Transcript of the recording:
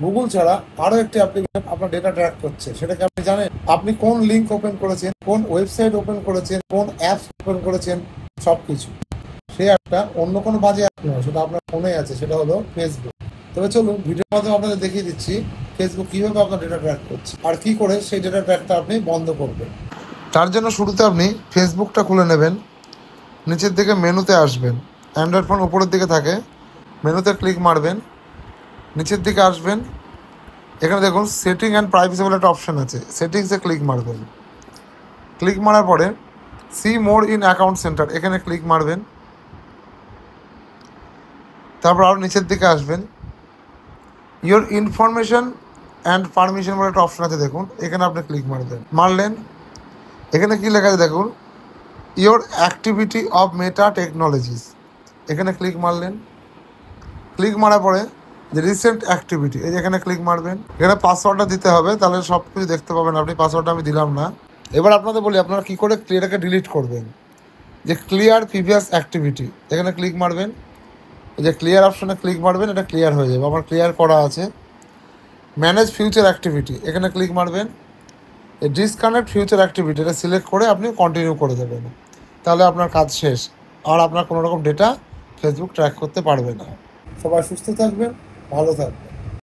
Google ছাড়া আরও একটি অ্যাপ্লিকেশন আপনার ডেটা ট্র্যাক করছে, সেটাকে আপনি জানেন? আপনি কোন লিঙ্ক ওপেন করেছেন, কোন ওয়েবসাইট ওপেন করেছেন, কোন অ্যাপস ওপেন করেছেন, সব কিছু। সেই অ্যাপটা অন্য কোনো বাজে অ্যাপ নয়, সেটা আপনার ফোনে আছে, সেটা হলো ফেসবুক। তবে চলুন ভিডিওর মাধ্যমে আপনাদের দেখিয়ে দিচ্ছি ফেসবুক কীভাবে আপনার ডেটা ট্র্যাক করছে আর কী করে সেই ডেটা ট্র্যাকটা আপনি বন্ধ করবেন। তার জন্য শুরুতে আপনি ফেসবুকটা খুলে নেবেন, নিচের দিকে মেনুতে আসবেন, অ্যান্ড্রয়েড ফোন উপরের দিকে থাকে, মেনুতে ক্লিক মারবেন, নিচের দিকে আসবেন, এখানে দেখুন সেটিং অ্যান্ড প্রাইভেসি বলে একটা অপশান আছে, সেটিংসে ক্লিক মারবেন। ক্লিক মারার পরে see more in account centre, এখানে ক্লিক মারবেন। তারপর আরও নিচের দিকে আসবেন, ইয়োর ইনফরমেশন অ্যান্ড পারমিশন বলে একটা অপশান আছে দেখুন, এখানে আপনি ক্লিক মারবেন। মারলেন, এখানে কী লেখা আছে দেখুন, your activity of meta technologies, এখানে ক্লিক মারলেন। ক্লিক মারার পরে যে রিসেন্ট অ্যাক্টিভিটি, এই যে এখানে ক্লিক মারবেন। এখানে পাসওয়ার্ডটা দিতে হবে, তাহলে সব কিছু দেখতে পাবেন আপনি। পাসওয়ার্ডটা আমি দিলাম না। এবার আপনাদের বলি আপনারা কী করে এটাকে ডিলিট করবেন। যে ক্লিয়ার প্রিভিয়াস অ্যাক্টিভিটি, এখানে ক্লিক মারবেন। এই যে ক্লিয়ার অপশানে ক্লিক মারবেন, এটা ক্লিয়ার হয়ে যাবে, আমার ক্লিয়ার করা আছে। ম্যানেজ ফিউচার অ্যাক্টিভিটি, এখানে ক্লিক মারবেন। এই ডিসকানেক্ট ফিউচার অ্যাক্টিভিটি, এটা সিলেক্ট করে আপনি কন্টিনিউ করে দেবেন, তাহলে আপনার কাজ শেষ। আর আপনার কোনো রকম ডেটা ফেসবুক ট্র্যাক করতে পারবে না। সবাই সুস্থ থাকবেন, ভালো থাকবেন।